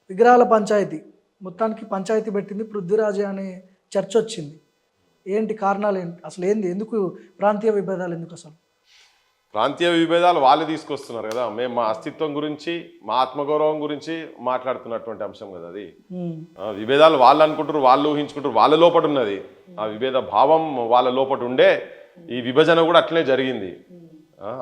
విగ్రహాల పంచాయతీ మొత్తానికి పంచాయతీ పెట్టింది పృథ్వీరాజే అనే చర్చ వచ్చింది. ఏంటి కారణాలు ఏంటి అసలు ఏంది, ఎందుకు ప్రాంతీయ విభేదాలు ఎందుకు అసలు? ప్రాంతీయ విభేదాలు వాళ్ళు తీసుకొస్తున్నారు కదా. మేము మా అస్తిత్వం గురించి, మా ఆత్మగౌరవం గురించి మాట్లాడుతున్నటువంటి అంశం కదా అది. విభేదాలు వాళ్ళు అనుకుంటారు, వాళ్ళు ఊహించుకుంటారు, వాళ్ళ లోపట ఉన్నది ఆ విభేద భావం, వాళ్ళ లోపట ఉండే ఈ విభజన కూడా అట్లనే జరిగింది.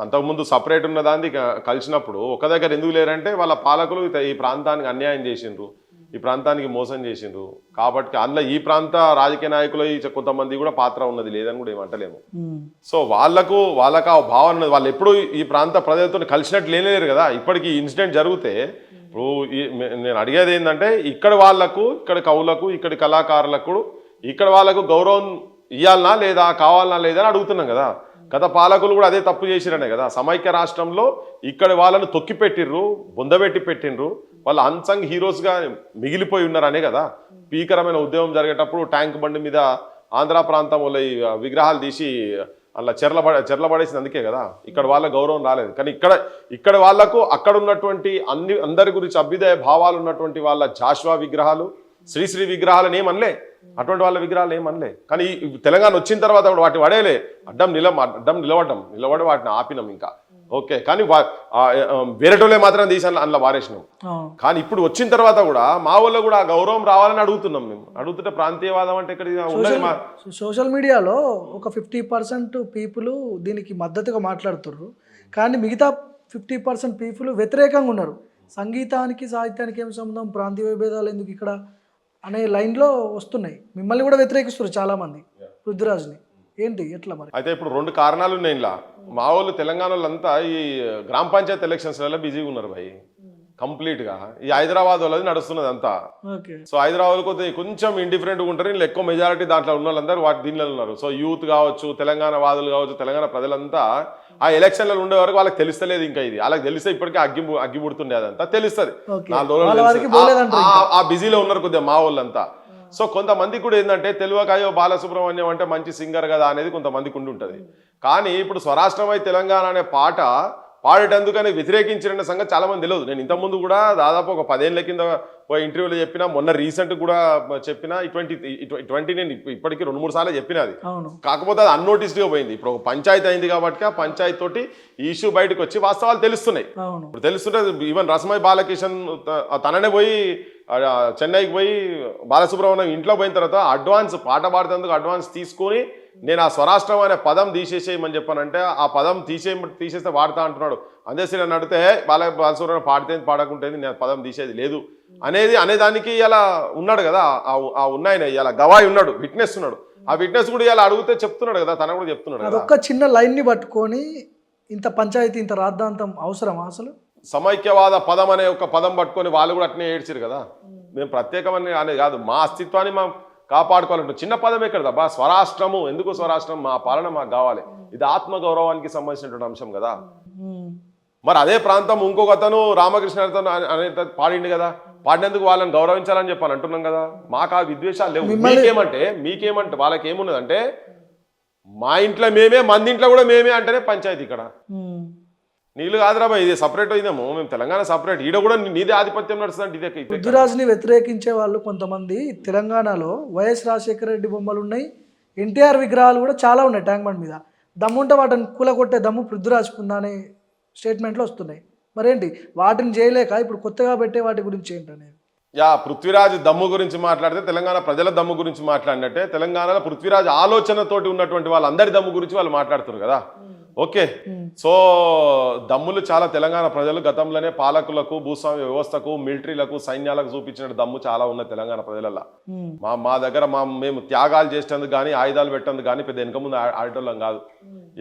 అంతకుముందు సపరేట్ ఉన్న దాన్ని కలిసినప్పుడు ఒక దగ్గర ఎందుకు లేరంటే వాళ్ళ పాలకులు ఈ ప్రాంతానికి అన్యాయం చేసిండ్రు, ఈ ప్రాంతానికి మోసం చేసిండ్రు కాబట్టి అందులో ఈ ప్రాంత రాజకీయ నాయకులు కొంతమంది కూడా పాత్ర ఉన్నది, లేదని కూడా ఏమంటలేము. సో వాళ్ళకు ఆ భావన ఉన్నది. వాళ్ళు ఎప్పుడు ఈ ప్రాంత ప్రజలతో కలిసినట్టు లేనేలేరు కదా. ఇప్పటికి ఇన్సిడెంట్ జరిగితే ఇప్పుడు నేను అడిగేది ఏంటంటే ఇక్కడ వాళ్లకు, ఇక్కడ కవులకు, ఇక్కడ కళాకారులకు, ఇక్కడ వాళ్ళకు గౌరవం ఇవ్వాలనా లేదా, కావాలనా లేదా అని అడుగుతున్నాం కదా. గత పాలకులు కూడా అదే తప్పు చేసిరనే కదా. సమైక్య రాష్ట్రంలో ఇక్కడ వాళ్ళను తొక్కి పెట్టిర్రు, బొందబెట్టి పెట్టిండ్రు, వాళ్ళు అన్సంగ్ హీరోస్గా మిగిలిపోయి ఉన్నారనే కదా. భీకరమైన ఉద్యమం జరిగేటప్పుడు ట్యాంక్ బండి మీద ఆంధ్ర ప్రాంతం వల్ల ఈ విగ్రహాలు తీసి అలా చెర్లబడేసింది, అందుకే కదా. ఇక్కడ వాళ్ళ గౌరవం రాలేదు. కానీ ఇక్కడ వాళ్లకు అక్కడ ఉన్నటువంటి అందరి గురించి అభ్యుదయ భావాలు ఉన్నటువంటి వాళ్ళ జాషువా విగ్రహాలు, శ్రీశ్రీ విగ్రహాలను ఏమనలే, అటువంటి వాళ్ళ విగ్రహాలు ఏమనలే. కానీ తెలంగాణ వచ్చిన తర్వాత వాటిని పడేయలే, అడ్డం నిలబడి వాటిని ఆపినాం ఇంకా ఓకే. కానీ వేరేటోళ్ళే మాత్రం తీసాను అందులో వారేసినాం. కానీ ఇప్పుడు వచ్చిన తర్వాత కూడా మా వాళ్ళు కూడా గౌరవం రావాలని అడుగుతున్నాం. మేము అడుగుతుంటే ప్రాంతీయవాదం అంటే ఇక్కడ సోషల్ మీడియాలో ఒక 50% పీపుల్ దీనికి మద్దతుగా మాట్లాడుతున్నారు, కానీ మిగతా 50% పీపుల్ వ్యతిరేకంగా ఉన్నారు. సంగీతానికి సాహిత్యానికి ఏం సంబంధం, ప్రాంతీయ విభేదాలు ఎందుకు ఇక్కడ అనే లైన్లో వస్తున్నాయి. మిమ్మల్ని కూడా వ్యతిరేకిస్తారు చాలామంది, పృథ్వీరాజ్ని. ఏంటి ఎట్లా మరి? అయితే ఇప్పుడు 2 కారణాలు ఉన్నాయి ఇలా. మా వాళ్ళు తెలంగాణలో అంతా ఈ గ్రామ పంచాయతీ ఎలక్షన్స్లలో బిజీగా ఉన్నారు భయ్ కంప్లీట్గా. ఈ హైదరాబాద్ వాళ్ళది నడుస్తున్నది అంతా. సో హైదరాబాద్ కొంచెం ఇండిఫరెంట్గా ఉంటారు, వీళ్ళు ఎక్కువ మెజారిటీ దాంట్లో ఉన్న వాళ్ళందరూ దీనిలో ఉన్నారు. సో యూత్ కావచ్చు, తెలంగాణ వాదులు కావచ్చు, తెలంగాణ ప్రజలంతా ఆ ఎలక్షన్లలో ఉండే వరకు వాళ్ళకి తెలుస్తలేదు. ఇంకా ఇది వాళ్ళకి తెలిస్తే ఇప్పటికే అగ్గిపుడుతుండే అదంతా తెలుస్తుంది. ఆ బిజీలో ఉన్నారు కొద్దిగా మా వాళ్ళంతా. సో కొంతమందికి కూడా ఏంటంటే తెలియకయో బాలసుబ్రహ్మణ్యం అంటే మంచి సింగర్ కదా అనేది కొంతమందికి ఉండి ఉంటుంది. కానీ ఇప్పుడు స్వరాష్ట్రమై తెలంగాణ అనే పాట పాడేటందుకని వ్యతిరేకించిన సంగతి చాలా మంది తెలియదు. నేను ఇంతకుముందు కూడా దాదాపు ఒక 10 ఏళ్ల కింద ఇంటర్వ్యూలో చెప్పినా, మొన్న రీసెంట్ కూడా చెప్పినా, ఇటువంటి నేను ఇప్పటికీ 2-3 సార్లు చెప్పినా. అది కాకపోతే అది అన్నోటిస్డ్గా పోయింది. ఇప్పుడు ఒక పంచాయతీ అయింది కాబట్టి ఆ పంచాయతీ తోటి ఈ ఇష్యూ బయటకు వచ్చి వాస్తవాలు తెలుస్తున్నాయి. ఇప్పుడు తెలుస్తుంటే ఈవెన్ రసమై బాలకిషన్ తననే పోయి చెన్నైకి పోయి బాలసుబ్రహ్మణ్యం ఇంట్లో పోయిన తర్వాత అడ్వాన్స్ పాట పాడుతందుకు అడ్వాన్స్ తీసుకొని నేను ఆ స్వరాష్ట్రం అనే పదం తీసేసేయమని చెప్పానంటే ఆ పదం తీసేస్తే వాడతా అంటున్నాడు. అందేసి నన్ను అడిగితే బాలసుబ్రహ్మణ్యం పాడితే పాడకుంటేది, నేను పదం తీసేది లేదు అనేదానికి ఇలా ఉన్నాడు కదా. ఆ ఉన్నాయన ఇలా గవాయి ఉన్నాడు, విట్నెస్ ఉన్నాడు. ఆ విట్నెస్ కూడా ఇలా అడిగితే చెప్తున్నాడు కదా, తన కూడా చెప్తున్నాడు కదా. ఒక చిన్న లైన్ని పట్టుకొని ఇంత పంచాయతీ, ఇంత రాద్ధాంతం అవసరమా అసలు? సమైక్యవాద పదం అనే ఒక పదం పట్టుకొని వాళ్ళు కూడా అట్నే ఏడ్చారు కదా. మేము ప్రత్యేకమని అనేది కాదు, మా అస్తిత్వాన్ని మనం కాపాడుకోవాలంటే చిన్న పదం ఎక్కడదా స్వరాష్ట్రము. ఎందుకు స్వరాష్ట్రం? మా పాలన మాకు కావాలి. ఇది ఆత్మగౌరవానికి సంబంధించినటువంటి అంశం కదా. మరి అదే ప్రాంతం ఇంకొక అతను రామకృష్ణ అనే పాడిండు కదా, పాడినందుకు వాళ్ళని గౌరవించాలని చెప్పని అంటున్నాం కదా. మాకు ఆ విద్వేషాలు లేవు. మీకేమంటే వాళ్ళకి ఏమున్నదంటే మా ఇంట్లో మేమే, మంది ఇంట్లో కూడా మేమే అంటేనే పంచాయతీ. ఇక్కడ నీళ్ళు కాదురాబా, ఇది సపరేట్ అయినాము మేము, తెలంగాణ సపరేట్, ఈడ కూడా నీదే ఆధిపత్యం నడుస్తుంది. ఇదే పృథ్వీరాజ్ని వ్యతిరేకించే వాళ్ళు కొంతమంది తెలంగాణలో వైఎస్ రాజశేఖర రెడ్డి బొమ్మలు ఉన్నాయి, ఎన్టీఆర్ విగ్రహాలు కూడా చాలా ఉన్నాయి ట్యాంక్ బండ్ మీద. దమ్ముంటే వాటిని కూలగొట్టే దమ్ము పృథ్వీరాజ్కు ఉందా అనే స్టేట్మెంట్లు వస్తున్నాయి. మరేంటి వాటిని చేయలేక ఇప్పుడు కొత్తగా పెట్టే వాటి గురించి ఏంటనేది? పృథ్వీరాజ్ దమ్ము గురించి మాట్లాడితే తెలంగాణ ప్రజల దమ్ము గురించి మాట్లాడినట్టే, తెలంగాణలో పృథ్వీరాజ్ ఆలోచనతోటి ఉన్నటువంటి వాళ్ళందరి దమ్ము గురించి వాళ్ళు మాట్లాడుతారు కదా. ఓకే, సో దమ్ములు చాలా తెలంగాణ ప్రజలు గతంలోనే పాలకులకు, భూస్వామ్య వ్యవస్థకు, మిలిటరీలకు, సైన్యాలకు చూపించిన దమ్ము చాలా ఉన్నాయి తెలంగాణ ప్రజలలో. మా దగ్గర మేము త్యాగాలు చేసేందుకు కానీ, ఆయుధాలు పెట్టేందుకు కానీ పెద్ద వెనక ముందు ఆడేటోళ్ళం కాదు.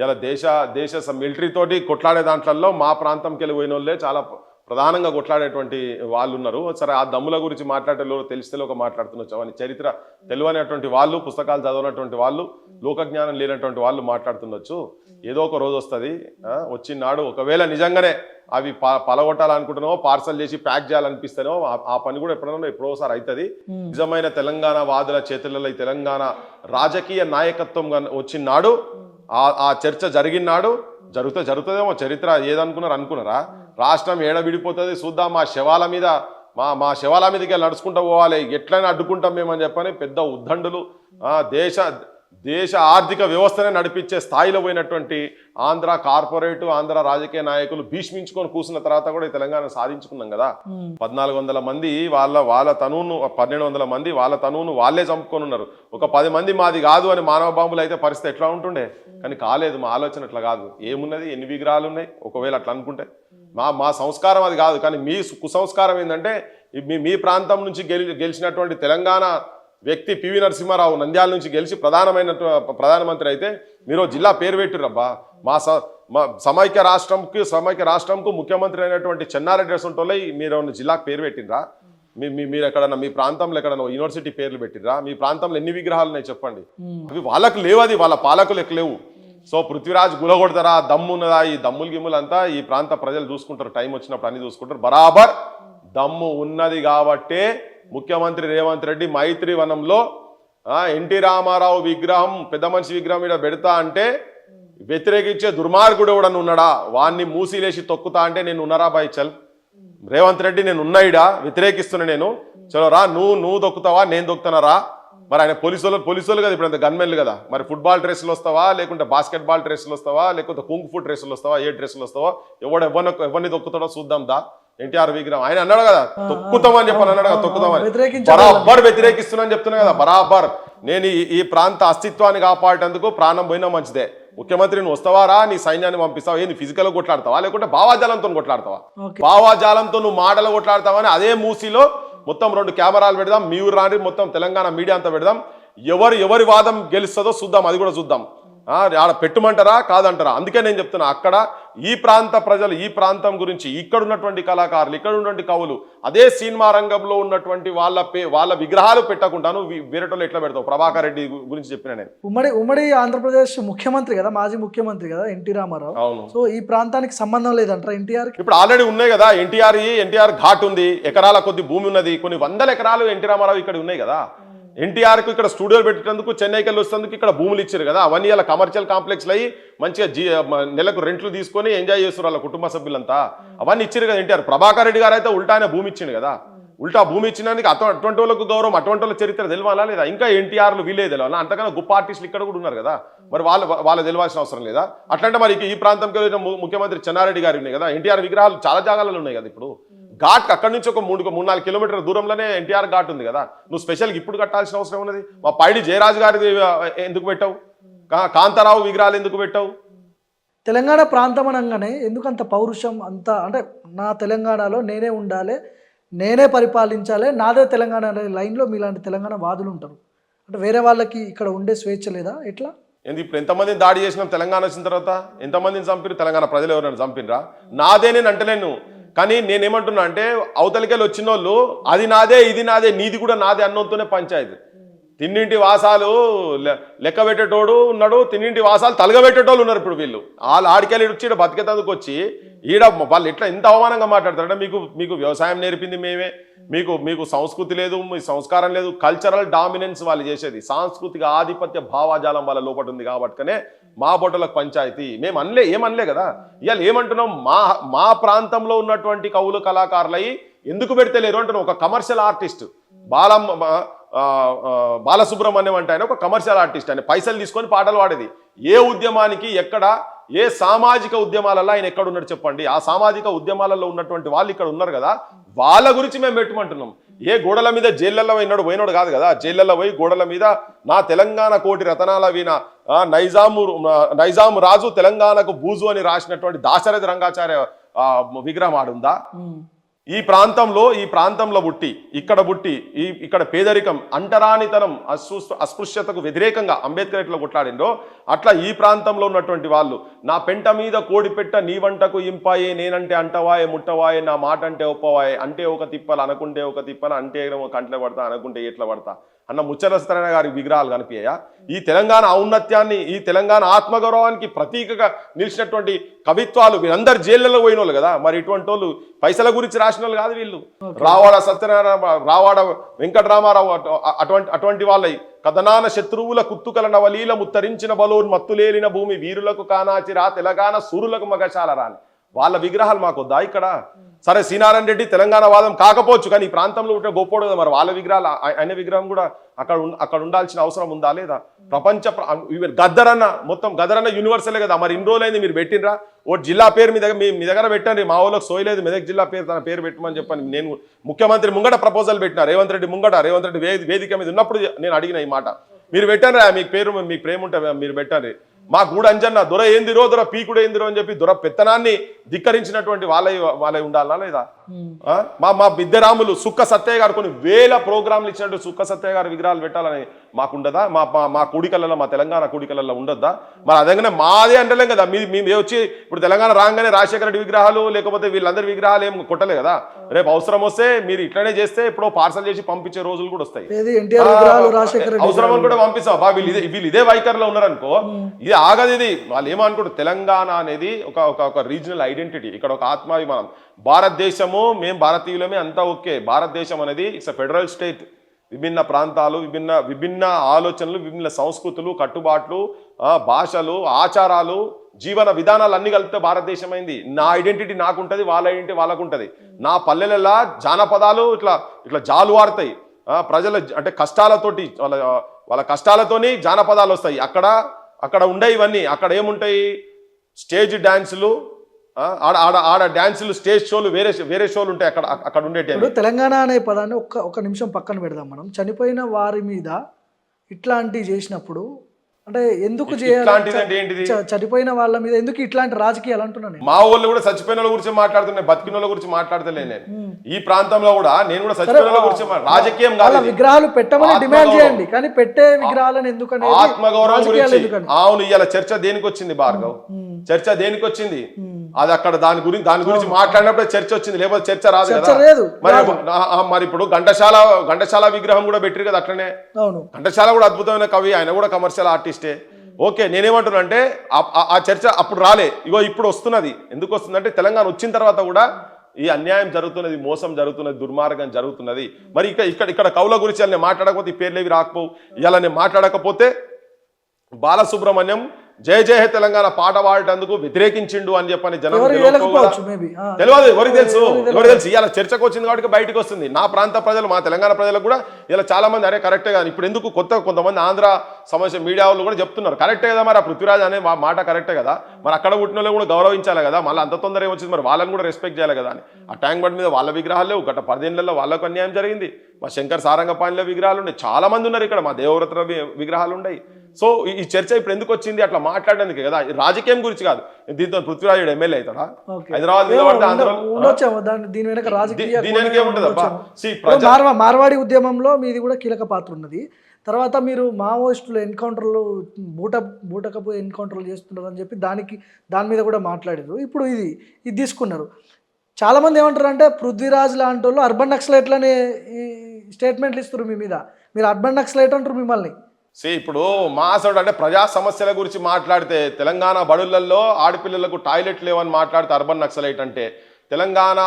ఇలా దేశ మిలిటరీ తోటి కొట్లాడే దాంట్లో మా ప్రాంతంకి వెళ్ళి పోయిన వాళ్ళే చాలా ప్రధానంగా కొట్లాడేటువంటి వాళ్ళు ఉన్నారు. సరే, ఆ దమ్ముల గురించి మాట్లాడే తెలిస్తే ఒక మాట్లాడుతున్నచ్చు అని చరిత్ర తెలియనటువంటి వాళ్ళు, పుస్తకాలు చదవనటువంటి వాళ్ళు, లోకజ్ఞానం లేనటువంటి వాళ్ళు మాట్లాడుతుండొచ్చు. ఏదో ఒక రోజు వస్తుంది, వచ్చినాడు ఒకవేళ నిజంగానే అవి పలగొట్టాలనుకుంటున్నావో, పార్సల్ చేసి ప్యాక్ చేయాలనిపిస్తేనో ఆ పని కూడా ఎప్పుడోసారి అవుతుంది. నిజమైన తెలంగాణ వాదుల చేతులలో ఈ తెలంగాణ రాజకీయ నాయకత్వం వచ్చినాడు, ఆ చర్చ జరిగినాడు. జరుగుతుందేమో. చరిత్ర ఏదనుకున్నారా? రాష్ట్రం ఏడ విడిపోతుంది చూద్దాం. ఆ శవాల మీద మా శవాల మీదకి వెళ్ళి నడుచుకుంటూ పోవాలి, ఎట్లయినా అడ్డుకుంటాం మేమని చెప్పని పెద్ద ఉద్దండులు దేశ ఆర్థిక వ్యవస్థనే నడిపించే స్థాయిలో పోయినటువంటి ఆంధ్ర కార్పొరేటు ఆంధ్ర రాజకీయ నాయకులు భీష్మించుకొని కూర్చున్న తర్వాత కూడా ఈ తెలంగాణ సాధించుకున్నాం కదా. 1400 మంది వాళ్ళ తనువును 1200 మంది వాళ్ళ తనువును వాళ్ళే చంపుకొని ఉన్నారు. ఒక 10 మంది మాది కాదు అని మానవ బాంబులు అయితే పరిస్థితి ఎట్లా ఉంటుండే, కానీ కాలేదు. మా ఆలోచన అట్లా కాదు. ఏమున్నది, ఎన్ని విగ్రహాలు ఉన్నాయి ఒకవేళ అట్లా అనుకుంటే. మా సంస్కారం అది కాదు. కానీ మీ కుసంస్కారం ఏంటంటే మీ ప్రాంతం నుంచి గెలిచినటువంటి తెలంగాణ వ్యక్తి పివి నరసింహారావు నంద్యాల నుంచి గెలిచి ప్రధానమంత్రి అయితే మీరు జిల్లా పేరు పెట్టిరబ్బా. మా సమైక్య రాష్ట్రంకు ముఖ్యమంత్రి అయినటువంటి చెన్నారెడ్డి అసంటోళ్ళ మీరు జిల్లాకు పేరు పెట్టినరా? మీరు ఎక్కడన్నా మీ ప్రాంతంలో ఎక్కడన్నా యూనివర్సిటీ పేర్లు పెట్టినరా? మీ ప్రాంతంలో ఎన్ని విగ్రహాలు ఉన్నాయి చెప్పండి. అవి వాళ్ళకు లేవు, అది వాళ్ళ పాలకులకు లేవు. సో పృథ్వీరాజ్ గులగొడతారా, దమ్ము ఉన్నదా? ఈ దమ్ములు గిమ్ములంతా ఈ ప్రాంత ప్రజలు చూసుకుంటారు, టైం వచ్చినప్పుడు అన్ని చూసుకుంటారు. బరాబర్ దమ్ము ఉన్నది కాబట్టే ముఖ్యమంత్రి రేవంత్ రెడ్డి మైత్రి వనంలో ఎన్టీ రామారావు విగ్రహం, పెద్ద మనిషి విగ్రహం ఇక్కడ పెడతా అంటే వ్యతిరేకించే దుర్మార్గుడు కూడా ఉన్నాడా? వాన్ని మూసిలేసి తొక్కుతా అంటే నేను ఉన్నారా బాయ్? చల్ రేవంత్ రెడ్డి నేను ఉన్నాయిడా, వ్యతిరేకిస్తున్నా నేను. చలో రా, నువ్వు దొక్కుతావా, నేను దొక్కుతానరా? మరి ఆయన పోలీసులు కదా, ఇప్పుడు అంత గన్మెన్లు కదా. మరి ఫుట్బాల్ డ్రెస్సులు వస్తావా, లేకుంటే బాస్కెట్బాల్ డ్రెస్సులు వస్తావా, లేకుంటే కుంగ్ ఫుట్ డ్రెస్సులు వస్తావా, ఏ డ్రెస్సులు వస్తావా? ఎవరిని దొక్కుతాడో చూద్దాం దా. ఎన్టీఆర్ విగ్రహం ఆయన అన్నాడు కదా, తొక్కుతామని చెప్పని అన్నాడు కదా, తొక్కుతామని. బరాబర్ వ్యతిరేకిస్తున్నా చెప్తున్నా కదా, బరాబర్. నేను ఈ ప్రాంత అస్తిత్వాన్ని కాపాడేందుకు ప్రాణం పోయినా మంచిదే. ముఖ్యమంత్రి నువ్వు వస్తావారా, నీ సైన్యాన్ని పంపిస్తావా, ఏంది ఫిజికల్గా కొట్లాడతావా, లేకుంటే భావాజాలంతో కొట్లాడతావా? భావాజాలంతో నువ్వు మాటలు కొట్లాడతావా అని అదే మూసీలో మొత్తం 2 కెమెరాలు పెడదాం, మీ ఊరు రాని మొత్తం తెలంగాణ మీడియా అంతా పెడదాం. ఎవరి వాదం గెలుస్తుందో చూద్దాం, అది కూడా చూద్దాం. ఆడ పెట్టుమంటారా కాదంటారా? అందుకే నేను చెప్తున్నా, అక్కడ ఈ ప్రాంత ప్రజలు, ఈ ప్రాంతం గురించి, ఇక్కడ ఉన్నటువంటి కళాకారులు, ఇక్కడ ఉన్నటువంటి కవులు, అదే సినిమా రంగంలో ఉన్నటువంటి వాళ్ళ విగ్రహాలు పెట్టకుండాను వేరేటోళ్ళు ఎట్లా పెడతావు? ప్రభాకర్ రెడ్డి గురించి చెప్పిన నేను. ఉమ్మడి ఆంధ్రప్రదేశ్ ముఖ్యమంత్రి కదా, మాజీ ముఖ్యమంత్రి కదా ఎన్టీ రామారావు. అవును. సో ఈ ప్రాంతానికి సంబంధం లేదంటారా ఎన్టీఆర్? ఇప్పుడు ఆల్రెడీ ఉన్నాయి కదా, ఎన్టీఆర్ ఘాట్ ఉంది, ఎకరాల కొద్ది భూమి ఉన్నది, కొన్ని 100 ఎకరాలు ఎన్టీ రామారావు ఇక్కడ ఉన్నాయి కదా. ఎన్టీఆర్కు ఇక్కడ స్టూడియోలు పెట్టేందుకు, చెన్నైకి వెళ్ళి వస్తేందుకు ఇక్కడ భూములు ఇచ్చారు కదా. అవన్నీ ఇలా కమర్షియల్ కాంప్లెక్స్లు అయ్యి మంచిగా నెలకు రెంట్లు తీసుకొని ఎంజాయ్ చేస్తారు వాళ్ళ కుటుంబ సభ్యులంతా. అవన్నీ ఇచ్చారు కదా ఎన్టీఆర్. ప్రభాకర్ రెడ్డి గారు అయితే ఉల్టా భూమి ఇచ్చిండు కదా. ఉల్టా భూమి ఇచ్చినందుకు అటువంటి వాళ్ళకు గౌరవం, అటువంటి వాళ్ళ చరిత్ర తెలియాలా లేదా? ఇంకా ఎన్టీఆర్లు వీలే తెలియాలా? అంతకన్నా గొప్ప ఆర్టిస్టులు ఇక్కడ కూడా ఉన్నారు కదా, మరి వాళ్ళు తెలియాల్సిన అవసరం లేదా? అట్లంటే మరి ఈ ప్రాంతంకి వెళ్ళిన ముఖ్యమంత్రి చెన్నారెడ్డి గారు ఉన్నాయి కదా, ఎన్టీఆర్ విగ్రహాలు చాలా జాగాలలో ఉన్నాయి కదా. ఇప్పుడు ఘాట్ అక్కడి నుంచి ఒక 3-4 కిలోమీటర్ల దూరంలోనే ఎన్టీఆర్ ఘాట్ ఉంది కదా. నువ్వు స్పెషల్గా ఇప్పుడు కట్టాల్సిన అవసరం ఉన్నది? మా పైడి జయరాజు గారి ఎందుకు పెట్టావు? కాంతారావు విగ్రహాలు ఎందుకు పెట్టావు? తెలంగాణ ప్రాంతం అనగానే ఎందుకంత పౌరుషం, అంత అంటే నా తెలంగాణలో నేనే ఉండాలి, నేనే పరిపాలించాలి, నాదే తెలంగాణ అనే లైన్లో మీలాంటి తెలంగాణ వాదులు ఉంటారు. అంటే వేరే వాళ్ళకి ఇక్కడ ఉండే స్వేచ్ఛ లేదా ఎట్లా? ఇప్పుడు ఎంతమందిని దాడి చేసినాం తెలంగాణ వచ్చిన తర్వాత? ఎంతమందిని చంపిరు? తెలంగాణ ప్రజలు ఎవరైనా చంపినరా? నాదే నేను అంటలేను, కానీ నేనేమంటున్నా అంటే అవతలికెళ్ళి వచ్చిన వాళ్ళు అది నాదే ఇది నాదే నీది కూడా నాదే అన్నంతోనే పంచాయతీ. తిన్నింటి వాసాలు లెక్క పెట్టేటోడు ఉన్నాడు, తిన్నింటి వాసాలు తలగబెట్టేటోళ్ళు ఉన్నారు. ఇప్పుడు వీళ్ళు ఆడికెళ్ళి వచ్చి బతికేతందుకు వచ్చి వాళ్ళు ఎట్లా ఎంత అవమానంగా మాట్లాడతారంటే, మీకు వ్యవసాయం నేర్పింది మేమే, మీకు సంస్కృతి లేదు, మీ సంస్కారం లేదు, కల్చరల్ డామినెన్స్ వాళ్ళు చేసేది, సాంస్కృతిక ఆధిపత్య భావాజాలం వాళ్ళ లోపల ఉంది. కాబట్టినే మా బొట్టలకు పంచాయతీ మేము ఏమనలే కదా. ఇవాళ ఏమంటున్నాం, మా ప్రాంతంలో ఉన్నటువంటి కవులు కళాకారులై ఎందుకు పెడతలేరు అంటున్నాం. ఒక కమర్షియల్ ఆర్టిస్ట్ బాలసుబ్రహ్మణ్యం అంటే ఆయన ఒక కమర్షియల్ ఆర్టిస్ట్, ఆయన పైసలు తీసుకొని పాటలు పాడేది. ఏ ఉద్యమానికి ఎక్కడ, ఏ సామాజిక ఉద్యమాలలో ఆయన ఎక్కడ ఉన్నాడు చెప్పండి? ఆ సామాజిక ఉద్యమాలలో ఉన్నటువంటి వాళ్ళు ఇక్కడ ఉన్నారు కదా, వాళ్ళ గురించి మేము పెట్టమంటున్నాం. ఏ గోడల మీద జైళ్ళల్లో పోయినాడు కాదు కదా. జైళ్ళల్లో పోయి గోడల మీద నా తెలంగాణ కోటి రతనాల వీణ, నైజాము రాజు తెలంగాణకు బూజు అని రాసినటువంటి దాశరథి రంగాచార్య విగ్రహం ఆడుందా? ఈ ప్రాంతంలో పుట్టి ఇక్కడ పేదరికం, అంటరానితనం, అస్పృశ్యతకు వ్యతిరేకంగా అంబేద్కర్ ఎట్లా కొట్లాడిండో అట్లా ఈ ప్రాంతంలో ఉన్నటువంటి వాళ్ళు నా పెంట మీద కోడి పెట్ట నీ వంటకు ఇంపాయే, నేనంటే అంటవాయే ముట్టవాయే, నా మాట అంటే ఒప్పవాయే, అంటే ఒక తిప్పలు అనుకుంటే ఒక తిప్పలు, అంటే కంట్లో పడతా అనుకుంటే ఎట్లా పడతా అన్న ముచ్చరస్తరణ గారి విగ్రహాలు కనిపించాయా? ఈ తెలంగాణ ఔన్నత్యాన్ని, ఈ తెలంగాణ ఆత్మగౌరవానికి ప్రతీకగా నిలిచినటువంటి కవిత్వాలు వీళ్ళందరూ జైళ్ళలో పోయిన వాళ్ళు కదా. మరి ఇటువంటి వాళ్ళు పైసల గురించి రాసిన వాళ్ళు కాదు వీళ్ళు. రావాడ సత్యనారాయణ, రావాడ వెంకటరామారావు అటువంటి వాళ్ళై కథనాన శత్రువుల కుత్తుకల నవలీల ముత్తరించిన బలోన్ మత్తులేలిన భూమి వీరులకు కానాచిరా తెలంగాణ సూరులకు మగశాల రాని వాళ్ళ విగ్రహాలు మాకు వద్దా ఇక్కడ? సరే శ్రీనారాయణ రెడ్డి తెలంగాణ వాదం కాకపోవచ్చు, కానీ ఈ ప్రాంతంలో ఉంటే గొప్పోడు కదా, మరి వాళ్ళ విగ్రహాలు ఆయన విగ్రహం కూడా అక్కడ ఉండాల్సిన అవసరం ఉందా లేదా? గద్దరన్న మొత్తం గద్దరన్న యూనివర్సలే కదా, మరి ఇన్ని రోజులైంది మీరు పెట్టినరా? ఓ జిల్లా పేరు మీ దగ్గర పెట్టండి, మా ఊళ్ళకి సోయలేదు, మెదక్ జిల్లా పేరు తన పేరు పెట్టమని చెప్పని నేను ముఖ్యమంత్రి ముంగట ప్రపోజల్ పెట్టినా, రేవంత్ రెడ్డి వేదిక మీద ఉన్నప్పుడు నేను అడిగిన ఈ మాట. మీరు పెట్టండి, మీకు పేరు మీకు ప్రేమ ఉంటే మీరు పెట్టండి. మా గూడ అంజన్న దొర ఏందిరో, దొర పీకుడు ఏందిరో అని చెప్పి దొర పెత్తనాన్ని ధిక్కరించినటువంటి వాళ్ళే ఉండాలా లేదా? మా బిద్దరాములు సుక్క సత్తయ్య గారు కొన్ని వేల ప్రోగ్రాంలు ఇచ్చినట్టు సుక్క సత్తయ్య గారు విగ్రహాలు పెట్టాలని మాకుండదా? మా కూడికలలో, మా తెలంగాణ కూడికలలో ఉండొద్దా? మరి అదనంగానే మాదే అంటలేం కదా, మేము వచ్చి ఇప్పుడు తెలంగాణ రాగానే రాజశేఖర రెడ్డి విగ్రహాలు లేకపోతే వీళ్ళందరి విగ్రహాలు ఏం కొట్టలే కదా. రేపు అవసరం వస్తే మీరు ఇట్లనే చేస్తే ఎప్పుడో పార్సల్ చేసి పంపించే రోజులు కూడా వస్తాయి. అవసరం అని కూడా పంపిస్తాం. వీళ్ళు ఇదే వైఖరిలో ఉన్నారనుకో, ఇది ఆగదు. ఇది వాళ్ళు ఏమనుకుంటారు, తెలంగాణ అనేది ఒక రీజనల్ ఐడెంటిటీ, ఇక్కడ ఒక ఆత్మాభిమానం. భారతదేశము మేము భారతీయులమే అంతా ఓకే. భారతదేశం అనేది ఇట్స్ ఫెడరల్ స్టేట్. విభిన్న ప్రాంతాలు, విభిన్న ఆలోచనలు, విభిన్న సంస్కృతులు, కట్టుబాట్లు, భాషలు, ఆచారాలు, జీవన విధానాలు అన్ని కలిపితే భారతదేశం అయింది. నా ఐడెంటిటీ నాకుంటది, వాళ్ళ ఐడెంటిటీ వాళ్ళకుంటది. నా పల్లెలలో జానపదాలు ఇట్లా జాలువారుతాయి. ప్రజల అంటే కష్టాలతోటి వాళ్ళ కష్టాలతోని జానపదాలు వస్తాయి. అక్కడ ఉండే ఇవన్నీ అక్కడ ఏముంటాయి, స్టేజ్ డాన్సులు, ఆడ డాన్సులు, స్టేజ్ షోలు, వేరే షోలు ఉంటాయి అక్కడ ఉండేటి. తెలంగాణ అనే పదాన్ని ఒక నిమిషం పక్కన పెడదాం. మనం చనిపోయిన వారి మీద ఇట్లాంటివి చేసినప్పుడు అంటే ఎందుకు చేయాలి? చనిపోయిన వాళ్ళ మీద ఎందుకు ఇట్లాంటి రాజకీయాలు అంటున్నాను? మా వాళ్ళు కూడా చచ్చిపోయిన వాళ్ళ గురించి మాట్లాడుతున్నాయి, బతికిన వాళ్ళ గురించి మాట్లాడతలే. నేను ఈ ప్రాంతంలో కూడా నేను కూడా చచ్చిపోయిన వాళ్ళ గురించి రాజకీయం కాదు, విగ్రహాలు పెట్టమని డిమాండ్ చేయండి, కానీ పెట్టే విగ్రహాలను ఎందుకని? ఆత్మగౌరవం గురించి. అవును, ఇవాళ చర్చ దేనికి వచ్చింది భార్గవ్? చర్చ దేనికి వచ్చింది? అది అక్కడ దాని గురించి మాట్లాడినప్పుడు చర్చ వచ్చింది, లేకపోతే చర్చ రాదు కదా. మరి ఇప్పుడు ఘంటశాల విగ్రహం కూడా పెట్టిరు కదా అట్లనే. ఘంటశాల కూడా అద్భుతమైన కవి, ఆయన కూడా కమర్షియల్ ఆర్టిస్టే. ఓకే, నేనేమంటున్నా అంటే ఆ చర్చ అప్పుడు రాలే, ఇగో ఇప్పుడు వస్తున్నది. ఎందుకు వస్తుందంటే తెలంగాణ వచ్చిన తర్వాత కూడా ఈ అన్యాయం జరుగుతున్నది, మోసం జరుగుతున్నది, దుర్మార్గం జరుగుతున్నది. మరి ఇక్కడ కవుల గురించి నేను మాట్లాడకపోతే ఈ పేర్లేవి రాకపోవు. ఇలా నేను మాట్లాడకపోతే బాలసుబ్రహ్మణ్యం జయ జయ తెలంగాణ పాట పాడేందుకు వ్యతిరేకించిండు అని చెప్పని జనం తెలియదు. ఎవరికి తెలుసు? ఇలా చర్చకు వచ్చింది కాబట్టి బయటకు వస్తుంది. నా ప్రాంత ప్రజలు, మా తెలంగాణ ప్రజలకు కూడా ఇలా చాలా మంది అరే కరెక్టే కానీ ఇప్పుడు ఎందుకు కొంతమంది ఆంధ్ర సమస్య మీడియా వాళ్ళు కూడా చెప్తున్నారు కరెక్టే కదా, మరి ఆ పృథ్వీరాజ్ అనే మాట కరెక్టే కదా, మరి అక్కడ పుట్టిన వాళ్ళు కూడా గౌరవించాలి కదా, మళ్ళీ అంత తొందర ఏమొచ్చింది, మరి వాళ్ళని కూడా రెస్పెక్ట్ చేయాలి కదా అని. ఆ ట్యాంక్ బండ్ మీద వాళ్ళ విగ్రహాలు లేవు, గత 10 ఏళ్లలో వాళ్ళకు అన్యాయం జరిగింది. మా శంకర్ సారంగపాణిలో విగ్రహాలు ఉన్నాయి, చాలా మంది ఉన్నారు ఇక్కడ, మా దేవవ్రత విగ్రహాలు ఉన్నాయి. సో ఈ చర్చ ఇప్పుడు ఎందుకు వచ్చింది? అట్లా మాట్లాడడానికి కదా, రాజకీయం గురించి కాదు. దీంతో పృథ్వీరాజుడు ఎమ్మెల్యే అవుతాడా? హైదరాబాద్ మార్వాడి ఉద్యమంలో మీది కూడా కీలక పాత్ర ఉన్నది. తర్వాత మీరు మావోయిస్టులు ఎన్కౌంటర్లు బూటకపు ఎన్కౌంటర్లు చేస్తున్నారు అని చెప్పి దాని మీద కూడా మాట్లాడారు. ఇప్పుడు ఇది తీసుకున్నారు. చాలామంది ఏమంటారు అంటే పృథ్వీరాజ్ లాంటి వాళ్ళు అర్బన్ నక్సలైట్లనే స్టేట్మెంట్లు ఇస్తారు మీ మీద, మీరు అర్బన్ నక్సలైట్ అంటారు మిమ్మల్ని. ఇప్పుడు మాసోడు అంటే ప్రజా సమస్యల గురించి మాట్లాడితే, తెలంగాణ బడులలో ఆడపిల్లలకు టాయిలెట్ లేవని మాట్లాడితే అర్బన్ నక్సలైట్ అంటే, తెలంగాణ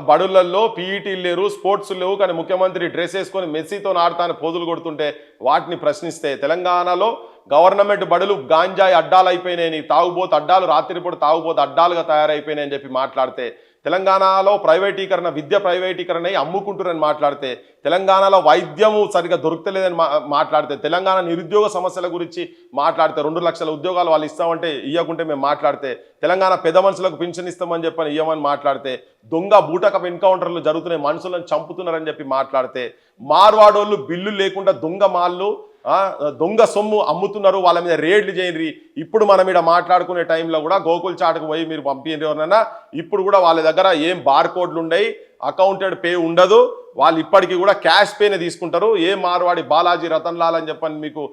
బడులలో పీఈటీలు లేరు, స్పోర్ట్స్ లేవు, కానీ ముఖ్యమంత్రి డ్రెస్ వేసుకొని మెస్సీతో ఆడతాను పోజులు కొడుతుంటే వాటిని ప్రశ్నిస్తే, తెలంగాణలో గవర్నమెంట్ బడులు గాంజాయి అడ్డాలు అయిపోయినాయి, తాగుబోతు అడ్డాలు, రాత్రిపూట తాగుబోతు అడ్డాలుగా తయారైపోయినాయని చెప్పి మాట్లాడితే, తెలంగాణలో ప్రైవేటీకరణ, విద్య ప్రైవేటీకరణ అమ్ముకుంటున్నారని మాట్లాడితే, తెలంగాణలో వైద్యము సరిగా దొరుకుతలేదని మాట్లాడితే, తెలంగాణ నిరుద్యోగ సమస్యల గురించి మాట్లాడితే, 2 లక్షల ఉద్యోగాలు వాళ్ళు ఇస్తామంటే ఇవ్వకుంటే మేము మాట్లాడితే, తెలంగాణ పెద్ద మనుషులకు పింఛన్ ఇస్తామని చెప్పని ఇవ్వమని మాట్లాడితే, దొంగ బూటకపు ఎన్కౌంటర్లు జరుగుతున్నాయి, మనుషులను చంపుతున్నారని చెప్పి మాట్లాడితే, మార్వాడోళ్ళు బిల్లు లేకుండా దొంగ మాళ్ళు, దొంగ సొమ్ము అమ్ముతున్నారు, వాళ్ళ మీద రేడ్లు చేయండి. ఇప్పుడు మనం ఇక్కడ మాట్లాడుకునే టైంలో కూడా గోకుల్ చాటుకు పోయి మీరు పంపించండి ఎవరన్నా, ఇప్పుడు కూడా వాళ్ళ దగ్గర ఏం బార్ కోడ్లు ఉన్నాయి, అకౌంటెడ్ పే ఉండదు, వాళ్ళు ఇప్పటికీ కూడా క్యాష్ పేనే తీసుకుంటారు. ఏ మార్వాడి బాలాజీ రతన్ లాల్ అని చెప్పని మీకు